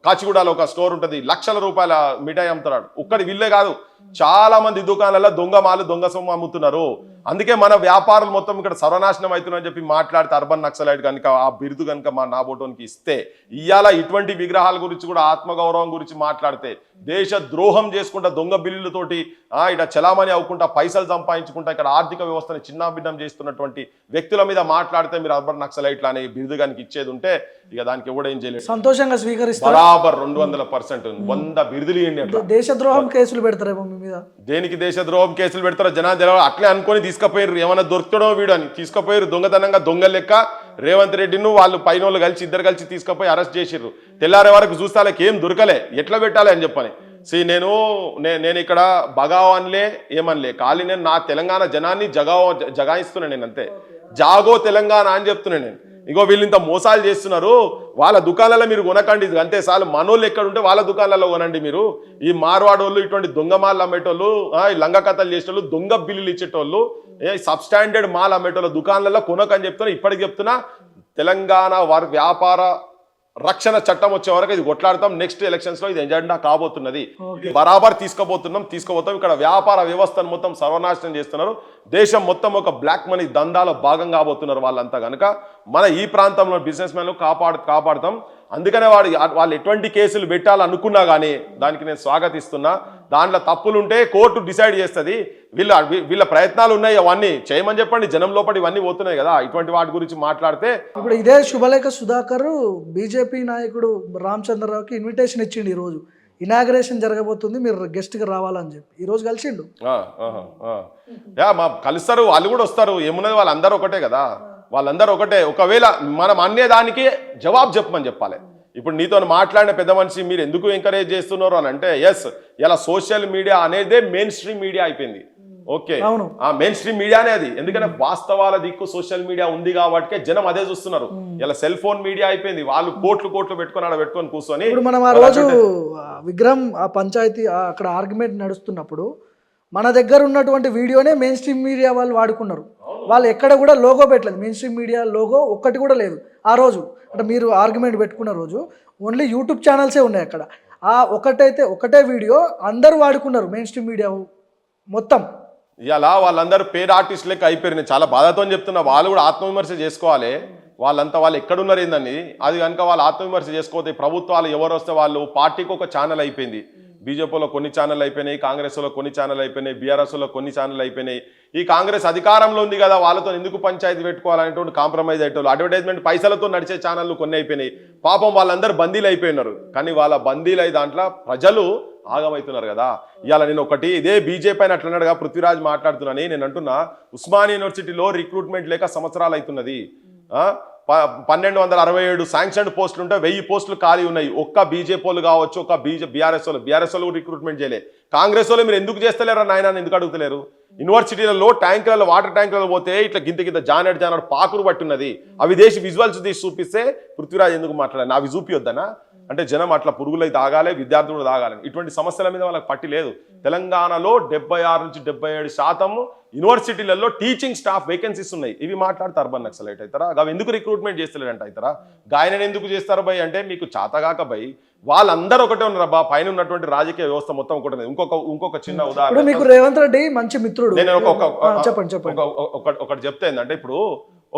కాచిగూడలో ఒక స్టోర్ ఉంటుంది, లక్షల రూపాయల మిఠాయి అమ్ముతున్నాడు. ఒక్కడి వీళ్ళే కాదు, చాలా మంది దుకాణాలలో దొంగ మాలు, దొంగ సొమ్ము అమ్ముతున్నారు. అందుకే మన వ్యాపారులు మొత్తం ఇక్కడ సర్వనాశనం అవుతున్నారని చెప్పి మాట్లాడితే, అర్బన్ నక్సలైట్ కనుక ఆ బిరుదు కనుక మా నాబోటోనికి ఇస్తే, ఇవాళ ఇటువంటి విగ్రహాల గురించి కూడా ఆత్మగౌరవం గురించి మాట్లాడితే దేశ ద్రోహం చేసుకుంటా దొంగ బిల్లులతోటి ఇట్లా చలామణి అవ్వకుండా పైసలు సంపాదించుకుంటా ఇక్కడ ఆర్థిక వ్యవస్థని చిన్నాభిన్నం చేస్తున్నటువంటి వ్యక్తుల మీద మాట్లాడితే మీరు అర్బన్ నక్సలైట్లు అనే బిరుదుగానికి ఇచ్చేది ఉంటే ఇక దానికి ఎవడేం చేయలేదు. సంతోషంగా స్వీకరిస్తారు. బరాబర్ 200% 100 బిరుదులు ఇవ్వండి. దేశద్రోహం కేసులు పెడతారేమో మీ మీద. దేనికి దేశద్రోహం కేసులు పెడతారో జనాలు అట్లే అనుకొని తీసుకుపోయారు. ఏమైనా దొరుకుతాడో వీడు అని తీసుకుపోయారు. దొంగతనంగా దొంగ లెక్క రేవంత్ రెడ్డిను వాళ్ళు పైన కలిసి ఇద్దరు కలిసి తీసుకుపోయి అరెస్ట్ చేసిర్రు. తెల్లారే వరకు చూస్తే వాళ్ళకి ఏం దొరకలే, ఎట్లా పెట్టాలి అని చెప్పని. నేను ఇక్కడ బగావన్లే ఏమనిలే ఖాళీ నేను నా తెలంగాణ జనాన్ని జగాయిస్తున్నాను. నేను అంతే జాగో తెలంగాణ అని చెప్తున్నాను నేను. ఇగో వీళ్ళు ఇంత మోసాలు చేస్తున్నారు, వాళ్ళ దుకాణాలలో మీరు కొనకండి అంతే చాలు. మనోళ్ళు ఎక్కడ ఉంటే వాళ్ళ దుకాణాలలో కొనండి మీరు. ఈ మార్వాడోళ్ళు ఇటువంటి దొంగ మాల్ అమ్మేటోళ్ళు, లంగ కథలు చేసేటోళ్ళు, దొంగ బిల్లులు ఇచ్చేటోళ్ళు, సబ్స్టాండర్డ్ మాల్ అమ్మేటోళ్ళ దుకాణాలలో కొనకని చెప్తున్నా. ఇప్పటికి చెప్తున్నా, తెలంగాణ వ్యాపార రక్షణ చట్టం వచ్చే వరకు ఇది కొట్లాడతాం. నెక్స్ట్ ఎలక్షన్స్ లో ఇది ఎజెండా కాబోతున్నది. బరాబర్ తీసుకుపోతాం. ఇక్కడ వ్యాపార వ్యవస్థను మొత్తం సర్వనాశనం చేస్తున్నారు. దేశం మొత్తం ఒక బ్లాక్ మనీ దందాలో భాగం కాబోతున్నారు వాళ్ళంతా. కనుక మన ఈ ప్రాంతంలో బిజినెస్ మ్యాన్లు కాపాడుతాం. అందుకనే వాళ్ళు ఎటువంటి కేసులు పెట్టాలనుకున్నా కానీ దానికి నేను స్వాగతిస్తున్నా. దాంట్లో తప్పులుంటే కోర్టు డిసైడ్ చేస్తుంది. వీళ్ళ ప్రయత్నాలు ఉన్నాయి, అవన్నీ చేయమని చెప్పండి. జనం లోపల ఇవన్నీ పోతున్నాయి కదా, ఇటువంటి వాటి గురించి మాట్లాడితే. ఇప్పుడు ఇదే శుభలేఖ సుధాకర్ బీజేపీ నాయకుడు రామచంద్రరావుకి ఇన్విటేషన్ ఇచ్చిండు. ఈరోజు ఇనాగ్రేషన్ జరగబోతుంది, మీరు గెస్ట్గా రావాలని చెప్పి ఈరోజు కలిసిండు. మా కలుస్తారు, వాళ్ళు కూడా వస్తారు. ఏమున్నది, వాళ్ళందరూ ఒకటే కదా, వాళ్ళందరూ ఒకటే. ఒకవేళ మనం అన్నేదానికి జవాబు చెప్పమని చెప్పాలి. ఇప్పుడు నీతో మాట్లాడిన పెద్ద మనిషి మీరు ఎందుకు ఎంకరేజ్ చేస్తున్నారు అని అంటే, ఎస్ ఇలా సోషల్ మీడియా అనేదే మెయిన్ స్ట్రీమ్ మీడియా అయిపోయింది. ఓకే, ఆ మెయిన్ స్ట్రీమ్ మీడియానే అది. ఎందుకంటే వాస్తవాల దిక్కు సోషల్ మీడియా ఉంది కాబట్టి జనం అదే చూస్తున్నారు. ఇలా సెల్ ఫోన్ మీడియా అయిపోయింది. వాళ్ళు కోట్లు పెట్టుకొని కూర్చొని. ఇప్పుడు మనం ఆ రోజు విగ్రహం ఆ పంచాయతీ అక్కడ ఆర్గ్యుమెంట్ నడుస్తున్నప్పుడు మన దగ్గర ఉన్నటువంటి వీడియోనే మెయిన్ స్ట్రీమ్ మీడియా వాళ్ళు వాడుకున్నారు. వాళ్ళు ఎక్కడ కూడా లోగో పెట్టలేదు, మెయిన్ స్ట్రీమ్ మీడియా లోగో ఒక్కటి కూడా లేదు ఆ రోజు. అంటే మీరు ఆర్గ్యుమెంట్ పెట్టుకున్న రోజు ఓన్లీ యూట్యూబ్ ఛానల్సే ఉన్నాయి అక్కడ. ఆ ఒకటే వీడియో అందరూ వాడుకున్నారు, మెయిన్ స్ట్రీమ్ మీడియా మొత్తం. ఇలా వాళ్ళందరూ పేరు ఆర్టిస్ట్ లెక్క అయిపోయారు. నేను చాలా బాధతో చెప్తున్నా, వాళ్ళు కూడా ఆత్మవిమర్శ చేసుకోవాలి. వాళ్ళు ఎక్కడున్నారు ఏందని. అది కనుక వాళ్ళు ఆత్మవిమర్శ చేసుకోతే ప్రభుత్వాలు ఎవరు వస్తే వాళ్ళు పార్టీకి ఒక ఛానల్ అయిపోయింది. బీజేపీలో కొన్ని ఛానల్ అయిపోయినాయి, కాంగ్రెస్లో కొన్ని ఛానల్ అయిపోయినాయి, బీఆర్ఎస్లో కొన్ని ఛానల్ అయిపోయినాయి. ఈ కాంగ్రెస్ అధికారంలో ఉంది కదా, వాళ్ళతో ఎందుకు పంచాయతీ పెట్టుకోవాలనేటువంటి కాంప్రమైజ్ అయ్యేటోళ్ళు. అడ్వర్టైజ్మెంట్ పైసలతో నడిచే ఛానళ్ళు కొన్ని అయిపోయినాయి. పాపం వాళ్ళందరూ బందీలు అయిపోయినారు. కానీ వాళ్ళ బందీలు అయి దాంట్లో ప్రజలు ఆగమవుతున్నారు కదా. ఇవాళ నేను ఒకటి ఇదే బీజేపీ అని అట్లన్నాడుగా పృథ్వీరాజ్ మాట్లాడుతున్నాను. నేను అంటున్నా, ఉస్మానియా యూనివర్సిటీలో రిక్రూట్మెంట్ లేక సంవత్సరాలు అవుతున్నది. 1267 శాంక్షన్డ్ పోస్టులు ఉంటే 1000 పోస్టులు ఖాళీ ఉన్నాయి. ఒక్క బీజేపీ వాళ్ళు కావచ్చు, ఒక బీఆర్ఎస్ వాళ్ళు రిక్రూట్మెంట్ చేయలే. కాంగ్రెస్ వాళ్ళు మీరు ఎందుకు చేస్తలేరా నాయన, ఎందుకు అడుగుతలేరు? యూనివర్సిటీలలో ట్యాంకులలో వాటర్ ట్యాంకులలో పోతే ఇట్లా గింత జానాడు పాకురు పట్టున్నది. అవి దేశ విజువల్స్ తీసి చూపిస్తే పృథ్వీరాజ్ ఎందుకు మాట్లాడాలి? అవి చూపియొద్దనా? అంటే జనం అట్లా పురుగులు తాగాలి, విద్యార్థులు తాగాలి. ఇటువంటి సమస్యల మీద వాళ్ళకి పట్టి లేదు. తెలంగాణలో 76 నుంచి 77% యూనివర్సిటీలలో టీచింగ్ స్టాఫ్ వేకెన్సీస్ ఉన్నాయి. ఇవి మాట్లాడితే అర్బన్ నక్సలైట్ అవుతారా? అవి ఎందుకు రిక్రూట్మెంట్ చేస్తలేడంట అవుతారా? గాయన ఎందుకు చేస్తారు భయ్ అంటే, మీకు చాతగాక భయ్ వాళ్ళందరూ ఒకటే ఉన్నారు బా. పైన ఉన్నటువంటి రాజకీయ వ్యవస్థ మొత్తం ఒకటే. ఇంకొక చిన్న ఉదాహరణ, మీకు రేవంత్ రెడ్డి మంచి మిత్రుడు. నేను ఒకటి చెప్తే ఏంటంటే, ఇప్పుడు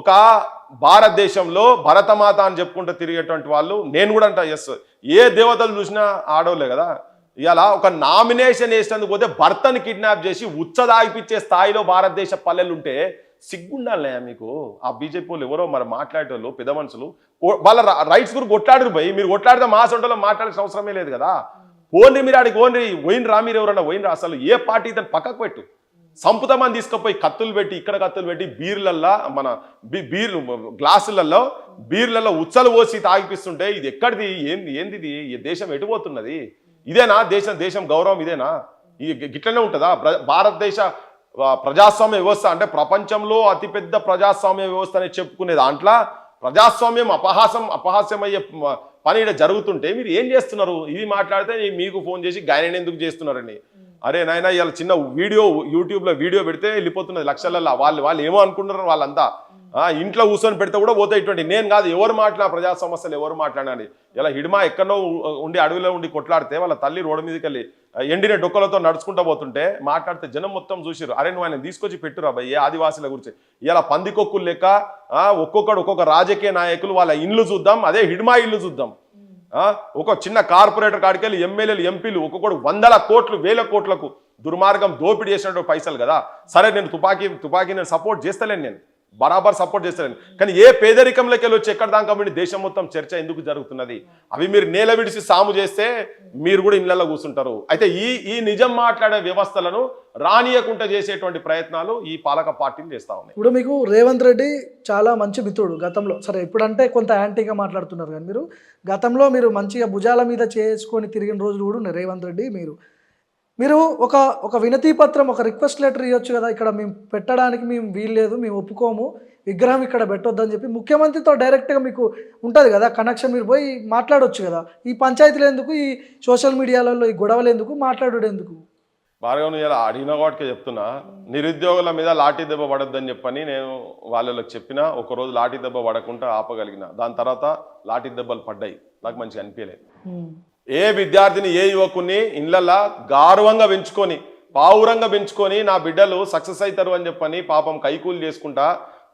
ఒక భారతదేశంలో భరతమాత అని చెప్పుకుంటూ తిరిగేటువంటి వాళ్ళు, నేను కూడా అంటా ఎస్, ఏ దేవతలు చూసినా ఆడోళ్ళే కదా. ఇలా ఒక నామినేషన్ వేసినందుకు పోతే భర్తను కిడ్నాప్ చేసి ఉచ్చదాగిపించే స్థాయిలో భారతదేశ పల్లెలు ఉంటే సిగ్గుండాలే మీకు. ఆ బీజేపీ వాళ్ళు ఎవరో మరి మాట్లాడేటోళ్ళు పెద్ద మనుషులు వాళ్ళ రైట్స్ గురించి కొట్లాడరు భయ్. మీరు కొట్లాడితే మా సొంటలో మాట్లాడాల్సిన అవసరమే లేదు కదా. ఓన్లీ మీరు ఆడికి పోయినరా, మీరు ఎవరన్నా పోయినరా? అసలు ఏ పార్టీ దాన్ని పక్కకు పెట్టు. సంపుతమని తీసుకుపోయి కత్తులు పెట్టి, ఇక్కడ కత్తులు పెట్టి బీర్లల్లో, మన బీర్లలో ఉచ్చలు పోసి తాగిపిస్తుంటే ఇది ఎక్కడిది? ఏంది? ఈ దేశం ఎటుపోతున్నది? ఇదేనా దేశం గౌరవం? ఇదేనా? గిట్లనే ఉంటుందా భారతదేశ ప్రజాస్వామ్య వ్యవస్థ? అంటే ప్రపంచంలో అతిపెద్ద ప్రజాస్వామ్య వ్యవస్థ అని చెప్పుకునే దాంట్లో ప్రజాస్వామ్యం అపహాస్యమయ్యే పని ఇక్కడ జరుగుతుంటే మీరు ఏం చేస్తున్నారు? ఇవి మాట్లాడితే మీకు ఫోన్ చేసి గాయన ఎందుకు చేస్తున్నారని. అరే నాయన, ఇలా చిన్న వీడియో యూట్యూబ్లో వీడియో పెడితే వెళ్ళిపోతున్నది లక్షలలో. వాళ్ళు ఏమో అనుకుంటున్నారు వాళ్ళంతా. ఇంట్లో కూర్చొని పెడితే కూడా పోతే ఇటువంటి. నేను కాదు, ఎవరు మాట్లాడినా ప్రజా సమస్యలు ఎవరు మాట్లాడాలి. ఇలా హిడ్మా ఎక్కడో ఉండి అడవిలో ఉండి కొట్లాడితే వాళ్ళ తల్లి రోడ్డు మీదకి వెళ్ళి ఎండిన డొక్కలతో నడుచుకుంటూ పోతుంటే మాట్లాడితే జనం మొత్తం చూసిరు. అరే నువ్వు ఆయన తీసుకొచ్చి పెట్టురా భయ్ ఏ ఆదివాసుల గురించి. ఇలా పందికొక్కులు లెక్క ఒక్కొక్క రాజకీయ నాయకులు వాళ్ళ ఇండ్లు చూద్దాం, అదే హిడ్మా ఇల్లు చూద్దాం. ఒక చిన్న కార్పొరేటర్ కాడికి వెళ్ళి ఎమ్మెల్యేలు ఎంపీలు ఒక్కొక్కడు 100 కోట్లు 1000 కోట్లకు దుర్మార్గం దోపిడీ చేసినటువంటి పైసలు కదా. సరే నేను తుపాకీ నేను సపోర్ట్ చేస్తలేను, నేను బరాబర్ సపోర్ట్ చేస్తలేను, కానీ ఏ పేదరికంలోకి వెళ్ళి వచ్చి ఎక్కడ దాకా ఉండి దేశం మొత్తం చర్చ ఎందుకు జరుగుతున్నది? అవి మీరు నేల విడిచి సాము చేస్తే మీరు కూడా ఇళ్లలో కూర్చుంటారు. అయితే ఈ నిజం మాట్లాడే వ్యవస్థలను రానియకుండా చేసేటువంటి ప్రయత్నాలు ఈ పాలక పార్టీలు చేస్తా ఉన్నాయి. ఇప్పుడు మీకు రేవంత్ రెడ్డి చాలా మంచి మిత్రుడు గతంలో, సరే ఇప్పుడంటే కొంత యాంటీగా మాట్లాడుతున్నారు, కానీ మీరు గతంలో మీరు మంచిగా భుజాల మీద చేసుకొని తిరిగిన రోజులు కూడా ఉన్నాయి. రేవంత్ రెడ్డి మీరు ఒక వినతి పత్రం, ఒక రిక్వెస్ట్ లెటర్ ఇవ్వచ్చు కదా, ఇక్కడ మేము పెట్టడానికి మేము వీల్లేదు, మేము ఒప్పుకోము, విగ్రహం ఇక్కడ పెట్టొద్దని చెప్పి ముఖ్యమంత్రితో డైరెక్ట్గా మీకు ఉంటుంది కదా కనెక్షన్, మీరు పోయి మాట్లాడవచ్చు కదా. ఈ పంచాయతీలు ఎందుకు, ఈ సోషల్ మీడియాలలో ఈ గొడవలు ఎందుకు, మాట్లాడడం ఎందుకు? భార్గవ్ ఇలా అడిగిన వాటికే చెప్తున్నా, నిరుద్యోగుల మీద లాఠీ దెబ్బ పడొద్దని చెప్పని నేను వాళ్ళకి చెప్పినా, ఒకరోజు లాఠీ దెబ్బ పడకుండా ఆపగలిగిన. దాని తర్వాత లాఠీ దెబ్బలు పడ్డాయి, నాకు మంచిగా అనిపించలేదు. ఏ విద్యార్థిని ఏ యువకుని ఇళ్ళల్లా గౌరవంగా పెంచుకొని పావురంగా పెంచుకొని నా బిడ్డలు సక్సెస్ అవుతారు అని చెప్పని పాపం కైకూలు చేసుకుంటా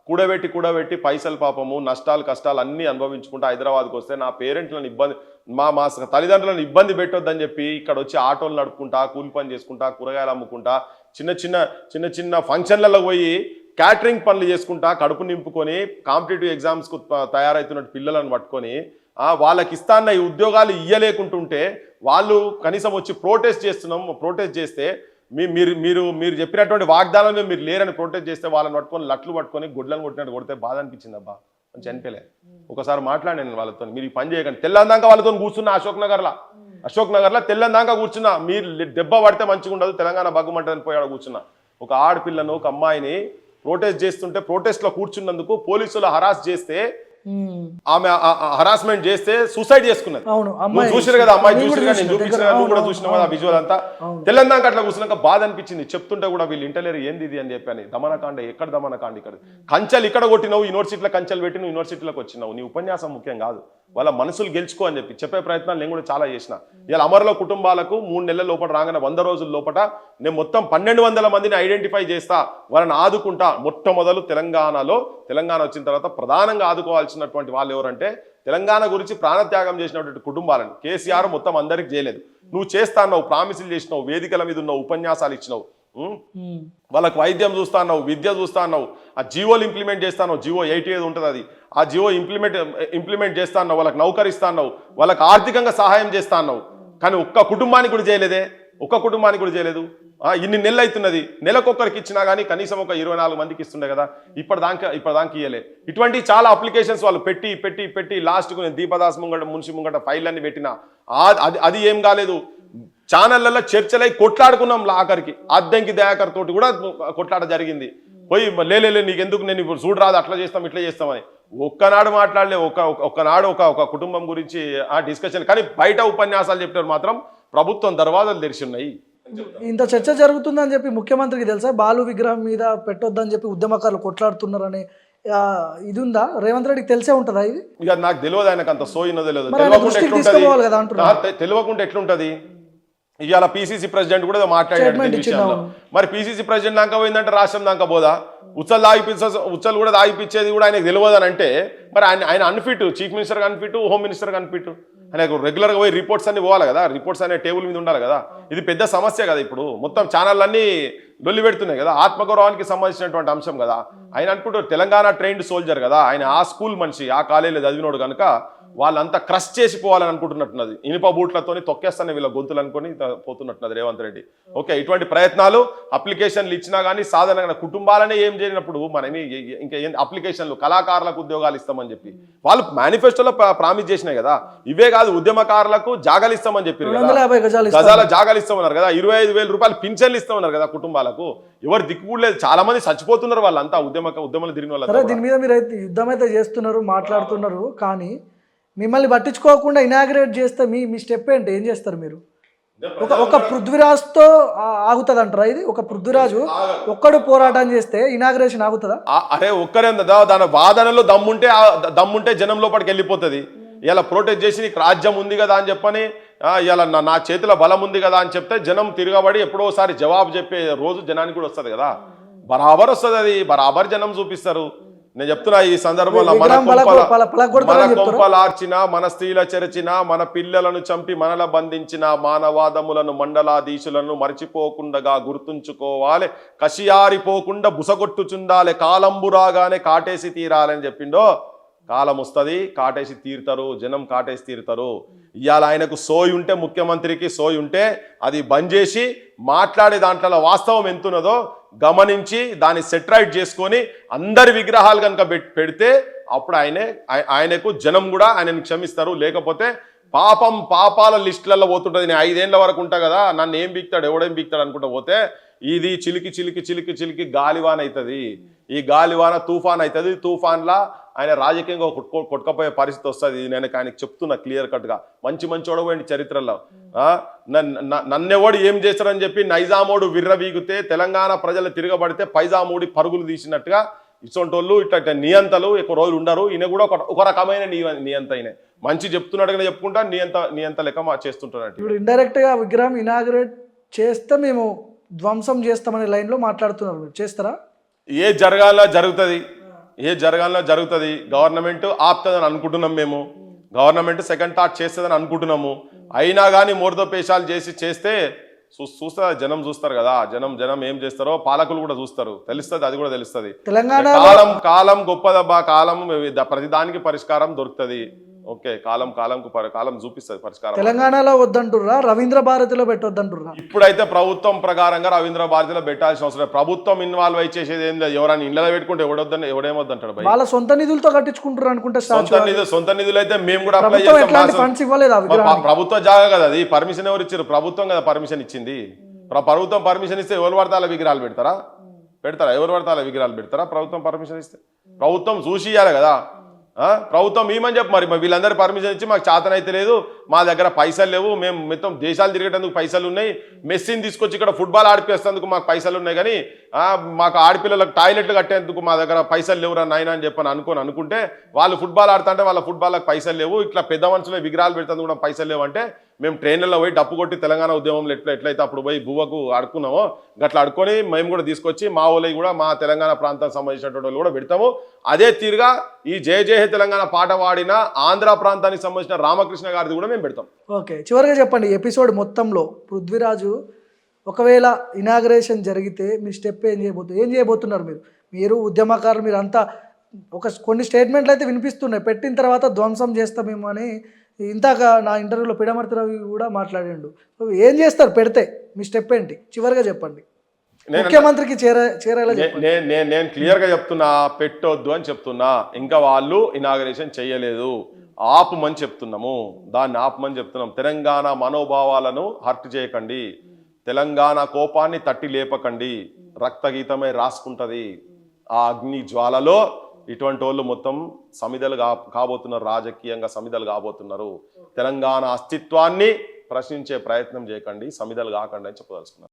కూడబెట్టి పైసలు పాపము నష్టాలు కష్టాలు అన్నీ అనుభవించుకుంటా హైదరాబాద్కి వస్తే నా పేరెంట్లను ఇబ్బంది మా తల్లిదండ్రులను ఇబ్బంది పెట్టొద్దని చెప్పి ఇక్కడ వచ్చి ఆటోలు నడుపుకుంటా కూలి పని చేసుకుంటా కూరగాయలు అమ్ముకుంటా చిన్న ఫంక్షన్లలో పోయి క్యాటరింగ్ పనులు చేసుకుంటా కడుపు నింపుకొని కాంపిటేటివ్ ఎగ్జామ్స్కు తయారవుతున్నట్టు పిల్లలను పట్టుకొని వాళ్ళకి ఇస్తాన్న ఈ ఉద్యోగాలు ఇయ్యలేకుంటుంటే వాళ్ళు కనీసం వచ్చి ప్రోటెస్ట్ చేస్తే మీరు చెప్పినటువంటి వాగ్దానం మీరు లేరని ప్రోటెస్ట్ చేస్తే వాళ్ళని పట్టుకొని లట్లు పట్టుకొని గుడ్లను కొట్టినట్టు కొడితే బాధ అనిపించింది. అబ్బా అని చనిపోలే. ఒకసారి మాట్లాడాను వాళ్ళతో, మీరు ఈ పని చేయకండి. తెల్లందాక వాళ్ళతో కూర్చున్నా అశోక్ నగర్లో తెల్లందాక కూర్చున్నా, మీరు దెబ్బ పడితే మంచిగా ఉండదు, తెలంగాణ బగ్గుమంటదని పోయాడు కూర్చున్నా. ఒక ఆడపిల్లను ఒక అమ్మాయిని ప్రోటెస్ట్ చేస్తుంటే ప్రోటెస్ట్లో కూర్చున్నందుకు పోలీసులు హరాస్ చేస్తే ఆమె హరాస్మెంట్ చేస్తే సూసైడ్ చేసుకున్నది. చూసారు కదా అమ్మాయి, చూసారు కదా, నేను చూపించిన కూడా చూసినావు కదా విజువల్ అంతా. తెలంగాణ అట్లా కూర్చున్నాక బాధ అనిపించింది. చెప్తుంటే కూడా వీళ్ళు ఇంటలేరు ఏంది ఇది అని చెప్పాను. దమనకాండ ఎక్కడ దమనకాండ, ఇక్కడ కంచెలు ఇక్కడ కొట్టినావు, యూనివర్సిటీలో కంచెలు పెట్టి నువ్వు యూనివర్సిటీలోకి వచ్చినావు. నీ ఉపన్యాసం ముఖ్యం కాదు, వాళ్ళ మనసులు గెలుచుకో అని చెప్పే ప్రయత్నాలు నేను కూడా చాలా చేసిన. ఇలా అమరుల కుటుంబాలకు 3 నెలల లోపల రాగానే 100 రోజుల లోపల నేను మొత్తం 1200 మందిని ఐడెంటిఫై చేస్తా, వాళ్ళని ఆదుకుంటా. మొట్టమొదలు తెలంగాణ వచ్చిన తర్వాత ప్రధానంగా ఆదుకోవాల్సినటువంటి వాళ్ళు ఎవరంటే తెలంగాణ గురించి ప్రాణత్యాగం చేసినటువంటి కుటుంబాలను. కేసీఆర్ మొత్తం అందరికి చేయలేదు, నువ్వు చేస్తా అన్నావు, ప్రామిసులు చేసినావు, వేదికల మీద ఉన్నావు, ఉపన్యాసాలు ఇచ్చినావు, వాళ్ళకు వైద్యం చూస్తా అన్నావు, విద్య చూస్తా అన్నావు, ఆ జీవోలు ఇంప్లిమెంట్ చేస్తా అన్నావు. జీవో 88 ఉంటుంది, అది ఆ జీవో ఇంప్లిమెంట్ చేస్తా అన్నావు, వాళ్ళకి నౌకరిస్తా అన్నావు, వాళ్ళకి ఆర్థికంగా సహాయం చేస్తా అన్నావు. కానీ ఒక్క కుటుంబానికి కూడా చేయలేదు. ఇన్ని నెలలు అవుతున్నది, నెలకొక్కరికి ఇచ్చినా కానీ కనీసం ఒక 24 మందికి ఇస్తుండే కదా, ఇప్పటిదాకా ఇయ్యలే. ఇటువంటి చాలా అప్లికేషన్స్ వాళ్ళు పెట్టి లాస్ట్కు నేను దీపదాస్ మున్సి ముంగట ఫైల్ అన్ని పెట్టినా అది ఏం కాలేదు. ఛానళ్లలో చర్చలై కొట్లాడుకున్నాం. ఆఖరికి అద్దంకి దయాకర్ తోటి కూడా కొట్లాట జరిగింది. పోయి లేలే నీకెందుకు, నేను ఇప్పుడు చూడరాదు, అట్లా చేస్తాం ఇట్లా చేస్తామని ఒక్కనాడు మాట్లాడలే. ఒక్కనాడు ఒక కుటుంబం గురించి ఆ డిస్కషన్. కానీ బయట ఉపన్యాసాలు చెప్పినారు మాత్రం ప్రభుత్వం దర్వాజాలు తెరిచి ఉన్నాయి. ఇంత చర్చ జరుగుతుందని చెప్పి ముఖ్యమంత్రికి తెలుసా? బాలు విగ్రహం మీద పెట్టొద్దని చెప్పి ఉద్యమకారులు కొట్లాడుతున్నారని ఇది ఉందా? రేవంత్ రెడ్డికి తెలిసే ఉంటుందా ఇది? ఇక నాకు తెలియదు, ఆయనకు అంత సోయినో తెలియదు. తెలియకుండా ఎట్లుంటది? ఇవాళ పిసిసి ప్రెసిడెంట్ కూడా మాట్లాడాడు. మరి పిసిసి ప్రెసిడెంట్ దాకా పోయిందంటే రాష్ట్రం దాకా పోదా? ఉచ్చలు కూడా దాగిపించేది కూడా ఆయనకు తెలియదు అని అంటే మరి ఆయన unfit, chief minister unfit, home minister unfit. ఆయనకు రెగ్యులర్గా పోయి రిపోర్ట్స్ అన్ని పోవాలి కదా, రిపోర్ట్స్ అనే టేబుల్ మీద ఉండాలి కదా. ఇది పెద్ద సమస్య కదా. ఇప్పుడు మొత్తం ఛానల్ అన్నీ లొల్లి పెడుతున్నాయి కదా, ఆత్మగౌరవానికి సంబంధించినటువంటి అంశం కదా. ఆయన అనుకుంటారు తెలంగాణ ట్రైన్డ్ సోల్జర్ కదా, ఆయన ఆ స్కూల్ మనిషి, ఆ కాలేజీలో చదివినోడు కనుక వాళ్ళంతా క్రష్ చేసిపోవాలని అనుకుంటున్నట్టున్నది. ఇనుప బూట్లతో తొక్కేస్తానే వీళ్ళ గొంతులు అనుకొని పోతున్నట్టున్నది రేవంత్ రెడ్డి. ఓకే, ఇటువంటి ప్రయత్నాలు అప్లికేషన్లు ఇచ్చినా కానీ సాధారణంగా కుటుంబాలనే ఏం చేయనప్పుడు మనం ఇంకా అప్లికేషన్లు కళాకారులకు ఉద్యోగాలు ఇస్తామని చెప్పి వాళ్ళు మేనిఫెస్టోలో ప్రామిస్ చేసినాయి కదా. ఇవే కాదు, ఉద్యమకారులకు జాగాలు ఇస్తామని చెప్పారు కదా, గజాల జాగాలు ఇస్తామన్నారు కదా, 25,000 రూపాయలు పింఛన్లు ఇస్తామన్నారు కదా కుటుంబాలకు. ఎవరు దిక్కులేదు, చాలా మంది చచ్చిపోతున్నారు వాళ్ళంతా ఉద్యమాలు తిరిగిన వాళ్ళు. దీని మీద మీరు అయితే యుద్ధం అయితే చేస్తున్నారు, మాట్లాడుతున్నారు, కానీ మిమ్మల్ని పట్టించుకోకుండా ఇనాగ్రేట్ చేస్తే మీ స్టెప్ ఏంటి? ఏం చేస్తారు మీరు? ఒక పృథ్వీరాజ్తో ఆగుతుంది అంటారా ఇది? ఒక పృథ్వీరాజు ఒక్కడు పోరాటం చేస్తే ఇనాగ్రేషన్ ఆగుతుందా? అరే ఒక్కరేందా, దాని వాదనలో దమ్ముంటే జనం లోపలికి వెళ్ళిపోతుంది. ఇలా ప్రొటెస్ట్ చేసి నీకు రాజ్యం ఉంది కదా అని చెప్పని, ఇలా నా చేతిలో బలం ఉంది కదా అని చెప్తే జనం తిరగబడి ఎప్పుడోసారి జవాబు చెప్పే రోజు జనానికి కూడా వస్తుంది కదా. బరాబర్ వస్తుంది, అది బరాబర్ జనం చూపిస్తారు. నేను చెప్తున్నా ఈ సందర్భంలో విగ్రహం పలగొడతారని చెప్తారు. కొంపలార్చిన, మన స్త్రీల చెరచిన, మన పిల్లలను చంపి మనల బంధించిన మానవాదములను మండలాధీశులను మరిచిపోకుండా గుర్తుంచుకోవాలి, కసియారిపోకుండా బుసగొట్టుచుండాలి, కాలంబు రాగానే కాటేసి తీరాలని చెప్పిండో. కాలం వస్తుంది, కాటేసి తీరుతారు, జనం కాటేసి తీరుతారు. ఇవాళ ఆయనకు సోయి ఉంటే, ముఖ్యమంత్రికి సోయి ఉంటే అది బంద్ చేసి మాట్లాడే దాంట్లో వాస్తవం ఎంతున్నదో గమనించి దాన్ని సెటరైట్ చేసుకొని అందరి విగ్రహాలు కనుక పెడితే అప్పుడు ఆయనకు జనం కూడా ఆయనను క్షమిస్తారు. లేకపోతే పాపాల లిస్టులలో పోతుంటుంది. నేను 5 ఏళ్ల వరకు ఉంటా కదా, నన్ను ఏం బీక్తాడు ఎవడేం బీక్తాడు అనుకుంటా పోతే ఇది చిలికి గాలివాన అవుతుంది. ఈ గాలివాన తుఫాన్ అవుతుంది. తుఫాన్లా ఆయన రాజకీయంగా కొట్టుకపోయే పరిస్థితి వస్తుంది. నేను ఆయనకు చెప్తున్నా క్లియర్ కట్గా. మంచి ఓడపోయింది చరిత్రలో. నన్నెవడు ఏం చేస్తారని చెప్పి నైజామోడు విర్రవీగితే, తెలంగాణ ప్రజలు తిరగబడితే పైజామూడి పరుగులు తీసినట్టుగా ఇటువంటి వాళ్ళు ఇట్లా నియంతలు ఎక్కువ రోజులు ఉండరు. ఈయన కూడా ఒక రకమైన నియంత. అయిన మంచి చెప్తున్నట్టుగా చెప్పుకుంటా నియంత లెక్క చేస్తుంటాడు. ఇప్పుడు ఇండైరెక్ట్ గా విగ్రహం ఇనాగ్రేట్ చేస్తే మేము ధ్వంసం చేస్తామనే లైన్లో మాట్లాడుతున్నారు. చేస్తారా? ఏ జరగాలో జరుగుతుంది. గవర్నమెంట్ ఆపుతుందని అనుకుంటున్నాం మేము. గవర్నమెంట్ సెకండ్ థాట్ చేస్తుందని అనుకుంటున్నాము. అయినా కానీ మోర్దోపేశాలు చేస్తే చూస్తా, జనం చూస్తారు కదా. జనం ఏం చేస్తారో పాలకులు కూడా చూస్తారు, తెలుస్తుంది. అది కూడా తెలుస్తుంది. తెలంగాణ కాలం గొప్పదబ్బా. కాలం ప్రతిదానికి పరిష్కారం దొరుకుతుంది. ఓకే, కాలం చూపిస్తుంది పరిష్కారం. తెలంగాణలో వద్దంటుర్రా, రవీంద్ర భారతిలో పెట్టొద్దంటుర్రా? ఇప్పుడైతే ప్రభుత్వం ప్రకారంగా రవీంద్ర భారతిలో పెట్టాల్సిన అవసరం. ప్రభుత్వం ఇన్వాల్వ్ అయి చేసేది ఏం లేదు. ఎవరైనా ఇళ్ళ పెట్టుకుంటే ఎవడేమొద్దంటాడు? వాళ్ళ సొంత నిధులతో కట్టించుకుంటారు అనుకుంటే. సొంత నిధులు అయితే మేము కూడా అప్లై చేస్తాం. ఫండ్స్ ఇవ్వలేదు. ప్రభుత్వ జాగా కదా అది. పర్మిషన్ ఎవరు ఇచ్చారు? ప్రభుత్వం కదా పర్మిషన్ ఇచ్చింది. ప్రభుత్వం పర్మిషన్ ఇస్తే ఎవరు పడతాల విగ్రహాలు పెడతారా? ఎవరు పడతాల విగ్రహాలు పెడతారా? ప్రభుత్వం పర్మిషన్ ఇస్తే ప్రభుత్వం చూసి ఇవ్వాలి కదా. ప్రభుత్వం ఏమని చెప్పు మరి వీళ్ళందరూ పర్మిషన్ ఇచ్చి మాకు చేతన అయితే లేదు, మా దగ్గర పైసలు లేవు, మేము మొత్తం దేశాలు తిరిగేటందుకు పైసలు ఉన్నాయి, మెస్సీని తీసుకొచ్చి ఇక్కడ ఫుట్బాల్ ఆడిపేస్తేందుకు మాకు పైసలు ఉన్నాయి, కానీ మాకు ఆడపిల్లలకు టాయిలెట్లు కట్టేందుకు మా దగ్గర పైసలు లేవురా నాయన అని చెప్పని అనుకుంటే వాళ్ళు ఫుట్బాల్ ఆడుతుంటే వాళ్ళ ఫుట్బాల్కి పైసలు లేవు, ఇట్లా పెద్ద మనుషులు విగ్రహాలు పెడతాందుకు కూడా పైసలు లేవు అంటే మేము ట్రైన్లలో పోయి డప్పు కొట్టి తెలంగాణ ఉద్యమంలో ఎట్లయితే అప్పుడు పోయి బువ్వకు ఆడుకున్నామో గట్లా ఆడుకొని మేము కూడా తీసుకొచ్చి మా వాళ్ళకి కూడా మా తెలంగాణ ప్రాంతానికి సంబంధించినటువంటి వాళ్ళు కూడా పెడతాము. అదే తీరుగా ఈ జయ జయ తెలంగాణ పాట పాడిన ఆంధ్ర ప్రాంతానికి సంబంధించిన రామకృష్ణ గారిది కూడా మేము పెడతాం. ఓకే, చివరిగా చెప్పండి, ఎపిసోడ్ మొత్తంలో పృథ్వీరాజు ఒకవేళ ఇనాగ్రేషన్ జరిగితే మీ స్టెప్ ఏం చేయబోతున్నారు? మీరు ఉద్యమకారులు, మీరు అంతా కొన్ని స్టేట్మెంట్లు అయితే వినిపిస్తున్నాయి, పెట్టిన తర్వాత ధ్వంసం చేస్తామేమో అని. ఇందాక నా ఇంటర్వ్యూలో పిడమర్తి రవి కూడా మాట్లాడిండు. ఏం చేస్తారు పెడితే? మీ స్టెప్ ఏంటి? చివరిగా చెప్పండి. ముఖ్యమంత్రికి చేరేలా నేను క్లియర్ గా చెప్తున్నా, పెట్టొద్దు అని చెప్తున్నా. ఇంకా వాళ్ళు ఇనాగరేషన్ చేయలేదు, ఆపమని చెప్తున్నాము. దాన్ని ఆపమని చెప్తున్నాం. తెలంగాణ మనోభావాలను హర్ట్ చేయకండి, తెలంగాణ కోపాన్ని తట్టి లేపకండి, రక్తగీతమై రాసుకుంటది. ఆ అగ్ని జ్వాలలో ఇటువంటి వాళ్ళు మొత్తం సమిధలు కాబోతున్నారు, రాజకీయంగా సమిధలు కాబోతున్నారు. తెలంగాణ అస్తిత్వాన్ని ప్రశ్నించే ప్రయత్నం చేయకండి, సమిధలు కాకండి అని చెప్పదలుచుకున్నారు.